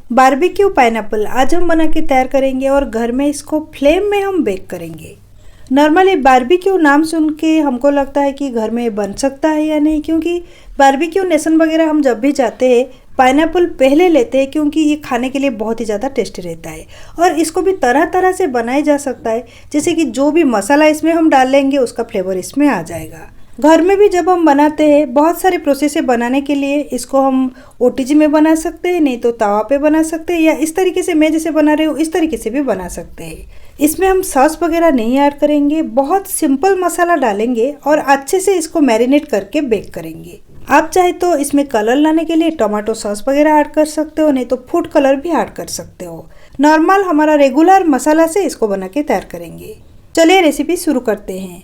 Barbecue pineapple आज हम बना के तैयार करेंगे और घर में इसको फ्लेम में हम बेक करेंगे। नॉर्मली बारबेक्यू नाम सुन के हमको लगता है कि घर में बन सकता है या नहीं, क्योंकि बारबेक्यू नेशन वगैरह हम जब भी जाते हैं पाइनएप्पल पहले लेते हैं, क्योंकि ये खाने के लिए बहुत ही ज़्यादा टेस्टी रहता है और इसको भी तरह तरह से बनाया जा सकता है। जैसे कि जो भी मसाला इसमें हम डाल लेंगे उसका फ्लेवर इसमें आ जाएगा। घर में भी जब हम बनाते हैं बहुत सारे प्रोसेस है बनाने के लिए। इसको हम ओटीजी में बना सकते हैं, नहीं तो तवा पे बना सकते हैं, या इस तरीके से मैं जैसे बना रही हूँ इस तरीके से भी बना सकते हैं। इसमें हम सॉस वगैरह नहीं ऐड करेंगे, बहुत सिंपल मसाला डालेंगे और अच्छे से इसको मैरिनेट करके बेक करेंगे। आप चाहे तो इसमें कलर लाने के लिए टमाटो सॉस वगैरह ऐड कर सकते हो, नहीं तो फूड कलर भी ऐड कर सकते हो। नॉर्मल हमारा रेगुलर मसाला से इसको बना के तैयार करेंगे। चलिए रेसिपी शुरू करते हैं।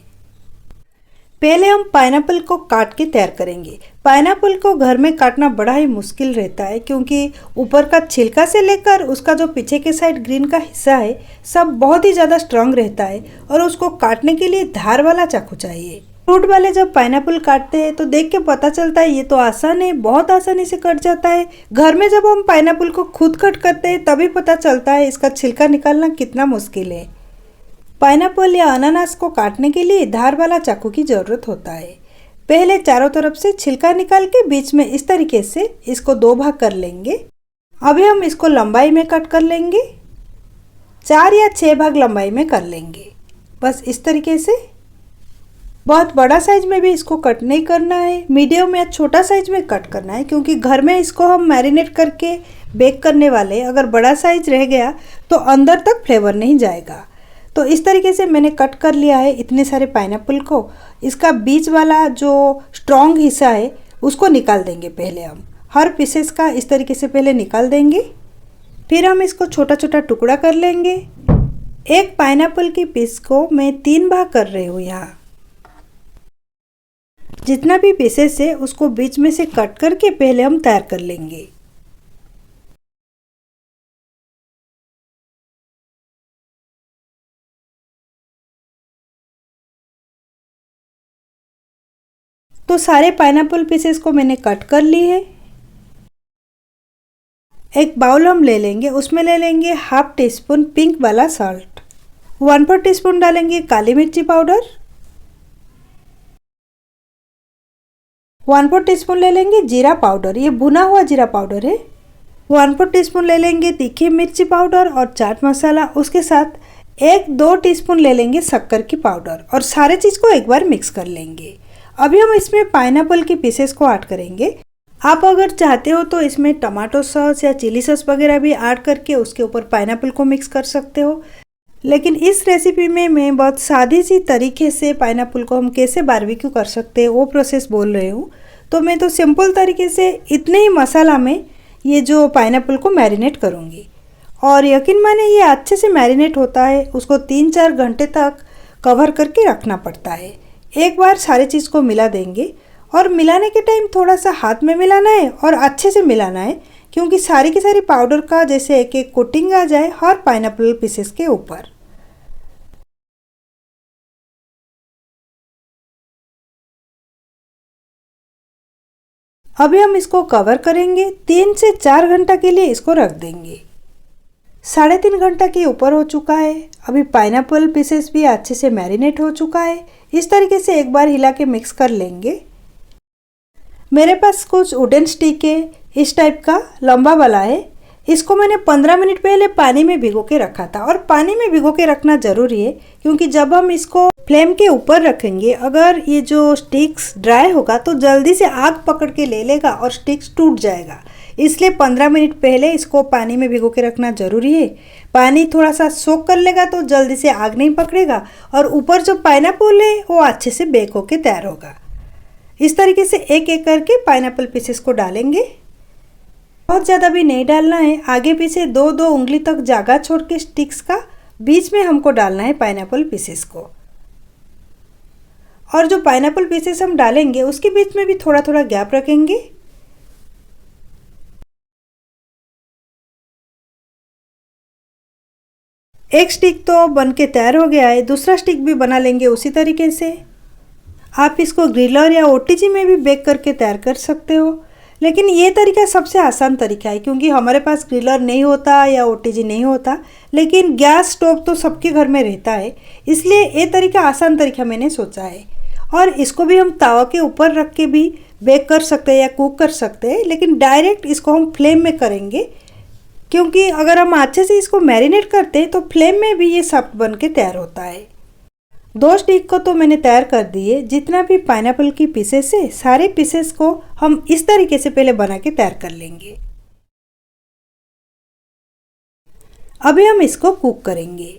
पहले हम पाइनएप्पल को काट के तैयार करेंगे। पाइनएप्पल को घर में काटना बड़ा ही मुश्किल रहता है, क्योंकि ऊपर का छिलका से लेकर उसका जो पीछे के साइड ग्रीन का हिस्सा है सब बहुत ही ज़्यादा स्ट्रांग रहता है और उसको काटने के लिए धार वाला चाकू चाहिए। फ्रूट वाले जब पाइनएप्पल काटते हैं तो देख के पता चलता है ये तो आसान है, बहुत आसानी से कट जाता है। घर में जब हम पाइनएप्पल को खुद कट करते हैं तभी पता चलता है इसका छिलका निकालना कितना मुश्किल है। पाइनएप्पल या अनानास को काटने के लिए धार वाला चाकू की ज़रूरत होता है। पहले चारों तरफ से छिलका निकाल के बीच में इस तरीके से इसको 2 भाग कर लेंगे। अभी हम इसको लंबाई में कट कर लेंगे, 4 या 6 भाग लंबाई में कर लेंगे, बस इस तरीके से। बहुत बड़ा साइज में भी इसको कट नहीं करना है, मीडियम या छोटा साइज में कट करना है, क्योंकि घर में इसको हम मैरिनेट करके बेक करने वाले। अगर बड़ा साइज रह गया तो अंदर तक फ्लेवर नहीं जाएगा। तो इस तरीके से मैंने कट कर लिया है इतने सारे पाइनएप्पल को। इसका बीच वाला जो स्ट्रॉन्ग हिस्सा है उसको निकाल देंगे। पहले हम हर पीसेस का इस तरीके से पहले निकाल देंगे, फिर हम इसको छोटा छोटा टुकड़ा कर लेंगे। एक पाइनएप्पल की पीस को मैं 3 भाग कर रही हूँ। यहाँ जितना भी पीसेस है उसको बीच में से कट करके पहले हम तैयार कर लेंगे। तो सारे पाइनएप्पल पीसेस को मैंने कट कर ली है। एक बाउल हम ले लेंगे, उसमें ले लेंगे हाफ टी स्पून पिंक वाला सॉल्ट, 1/4 टीस्पून डालेंगे काली मिर्ची पाउडर, 1/4 टीस्पून ले लेंगे जीरा पाउडर, ये भुना हुआ जीरा पाउडर है। 1/4 टीस्पून ले लेंगे तीखी मिर्ची पाउडर और चाट मसाला। उसके साथ 1-2 टीस्पून ले लेंगे शक्कर की पाउडर और सारे चीज़ को एक बार मिक्स कर लेंगे। अभी हम इसमें पाइनएप्पल की पीसेस को ऐड करेंगे। आप अगर चाहते हो तो इसमें टमाटो सॉस या चिली सॉस वगैरह भी ऐड करके उसके ऊपर पाइनएप्पल को मिक्स कर सकते हो, लेकिन इस रेसिपी में मैं बहुत सादी सी तरीके से पाइनएप्पल को हम कैसे बारबेक्यू कर सकते हैं वो प्रोसेस बोल रही हूँ। तो मैं तो सिंपल तरीके से इतने ही मसाला में ये जो पाइनएप्पल को मैरिनेट करूँगी, और यकीन माने ये अच्छे से मैरिनेट होता है। उसको 3-4 घंटे तक कवर करके रखना पड़ता है। एक बार सारी चीज़ को मिला देंगे और मिलाने के टाइम थोड़ा सा हाथ में मिलाना है और अच्छे से मिलाना है, क्योंकि सारी की सारी पाउडर का जैसे एक एक कोटिंग आ जाए हर पाइनएप्पल पीसेस के ऊपर। अभी हम इसको कवर करेंगे, 3 से 4 घंटा के लिए इसको रख देंगे। 3.5 घंटा के ऊपर हो चुका है। अभी पाइनएप्पल पीसेस भी अच्छे से मैरिनेट हो चुका है। इस तरीके से एक बार हिला के मिक्स कर लेंगे। मेरे पास कुछ वुडन स्टिक है, इस टाइप का लंबा वाला है। इसको मैंने 15 मिनट पहले पानी में भिगो के रखा था, और पानी में भिगो के रखना ज़रूरी है, क्योंकि जब हम इसको फ्लेम के ऊपर रखेंगे अगर ये जो स्टिक्स ड्राई होगा तो जल्दी से आग पकड़ के ले लेगा और स्टिक्स टूट जाएगा। इसलिए 15 मिनट पहले इसको पानी में भिगो के रखना ज़रूरी है। पानी थोड़ा सा सोक कर लेगा तो जल्दी से आग नहीं पकड़ेगा और ऊपर जो पाइनएप्पल है वो अच्छे से बेक होके तैयार होगा। इस तरीके से एक एक करके पाइनएप्पल पीसेस को डालेंगे। बहुत ज़्यादा भी नहीं डालना है, आगे पीछे 2-2 उंगली तक जगह छोड़ के स्टिक्स का बीच में हमको डालना है पाइनएप्पल पीसेस को। और जो पाइनएप्पल पीसेस हम डालेंगे उसके बीच में भी थोड़ा थोड़ा गैप रखेंगे। एक स्टिक तो बन के तैयार हो गया है, दूसरा स्टिक भी बना लेंगे उसी तरीके से। आप इसको ग्रिलर या ओटीजी में भी बेक करके तैयार कर सकते हो, लेकिन ये तरीका सबसे आसान तरीका है क्योंकि हमारे पास ग्रिलर नहीं होता या ओटीजी नहीं होता, लेकिन गैस स्टोव तो सबके घर में रहता है, इसलिए ये तरीका आसान तरीका मैंने सोचा है। और इसको भी हम तवा के ऊपर रख के भी बेक कर सकते हैं या कुक कर सकते हैं, लेकिन डायरेक्ट इसको हम फ्लेम में करेंगे क्योंकि अगर हम अच्छे से इसको मैरिनेट करते हैं तो फ्लेम में भी ये सॉफ्ट बन के तैयार होता है। 2 स्टिक को तो मैंने तैयार कर दिए। जितना भी पाइनएप्पल की पीसेस है सारे पीसेस को हम इस तरीके से पहले बना के तैयार कर लेंगे। अभी हम इसको कुक करेंगे।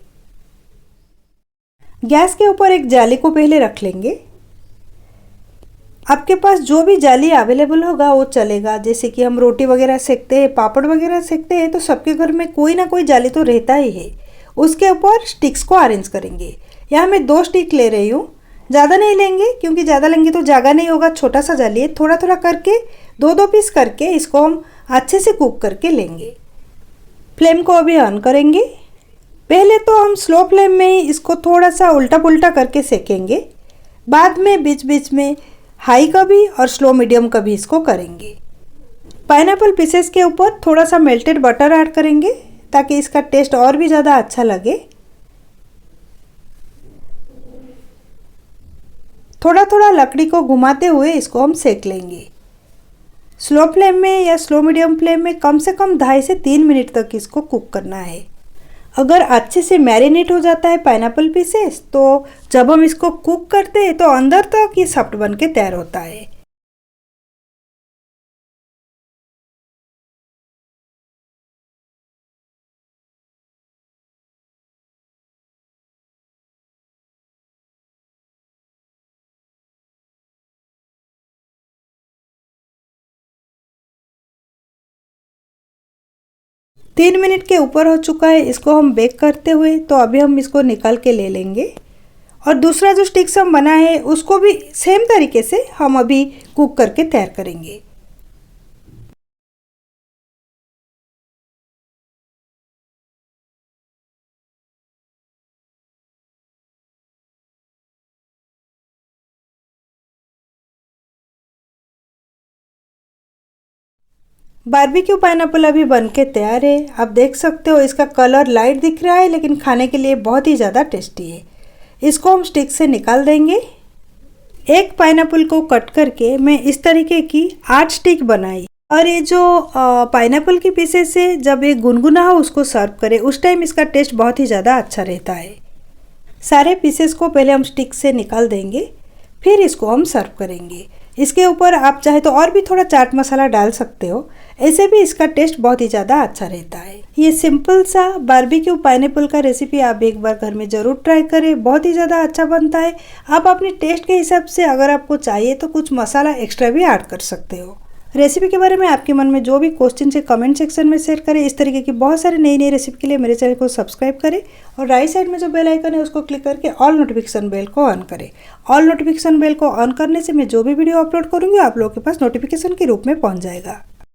गैस के ऊपर एक जाली को पहले रख लेंगे। आपके पास जो भी जाली अवेलेबल होगा वो चलेगा, जैसे कि हम रोटी वगैरह सेकते हैं, पापड़ वगैरह सेकते हैं, तो सबके घर में कोई ना कोई जाली तो रहता ही है। उसके ऊपर स्टिक्स को अरेंज करेंगे। यहाँ मैं 2 स्टिक ले रही हूँ, ज़्यादा नहीं लेंगे क्योंकि ज़्यादा लेंगे तो जगह नहीं होगा। छोटा सा जाली है, थोड़ा थोड़ा करके 2-2 पीस करके इसको हम अच्छे से कुक करके लेंगे। फ्लेम को अभी ऑन करेंगे। पहले तो हम स्लो फ्लेम में ही इसको थोड़ा सा उल्टा पुल्टा करके सेकेंगे, बाद में बीच बीच में हाई का भी और स्लो मीडियम का भी इसको करेंगे। पाइनएप्पल पीसेस के ऊपर थोड़ा सा मेल्टेड बटर ऐड करेंगे ताकि इसका टेस्ट और भी ज़्यादा अच्छा लगे। थोड़ा थोड़ा लकड़ी को घुमाते हुए इसको हम सेक लेंगे। स्लो फ्लेम में या स्लो मीडियम फ्लेम में कम से कम 2.5 से 3 मिनट तक इसको कुक करना है। अगर अच्छे से मैरिनेट हो जाता है पाइनएप्पल पीसेस तो जब हम इसको कुक करते हैं तो अंदर तक ये सॉफ्ट बन के तैयार होता है। तीन मिनट के ऊपर हो चुका है इसको हम बेक करते हुए, तो अभी हम इसको निकाल के ले लेंगे। और दूसरा जो स्टिक्स हम बनाए हैं उसको भी सेम तरीके से हम अभी कुक करके तैयार करेंगे। बारबेक्यू पाइनएप्पल अभी बन के तैयार है। आप देख सकते हो इसका कलर लाइट दिख रहा है लेकिन खाने के लिए बहुत ही ज़्यादा टेस्टी है। इसको हम स्टिक से निकाल देंगे। एक पाइनएप्पल को कट करके मैं इस तरीके की 8 स्टिक बनाई। और ये जो पाइनएप्पल की पीसेस से जब ये गुनगुना हो उसको सर्व करें उस टाइम इसका टेस्ट बहुत ही ज़्यादा अच्छा रहता है। सारे पीसेस को पहले हम स्टिक से निकाल देंगे, फिर इसको हम सर्व करेंगे। इसके ऊपर आप चाहे तो और भी थोड़ा चाट मसाला डाल सकते हो, ऐसे भी इसका टेस्ट बहुत ही ज़्यादा अच्छा रहता है। ये सिंपल सा बारबेक्यू पाइनएप्पल का रेसिपी आप एक बार घर में ज़रूर ट्राई करें, बहुत ही ज़्यादा अच्छा बनता है। आप अपने टेस्ट के हिसाब से अगर आपको चाहिए तो कुछ मसाला एक्स्ट्रा भी ऐड कर सकते हो। रेसिपी के बारे में आपके मन में जो भी क्वेश्चन है कमेंट सेक्शन में शेयर करें। इस तरीके की बहुत सारी नई नई रेसिपी के लिए मेरे चैनल को सब्सक्राइब करें और राइट साइड में जो बेल आइकन है उसको क्लिक करके ऑल नोटिफिकेशन बेल को ऑन करें। ऑल नोटिफिकेशन बेल को ऑन करने से मैं जो भी वीडियो अपलोड करूँगी आप लोगों के पास नोटिफिकेशन के रूप में पहुँच जाएगा।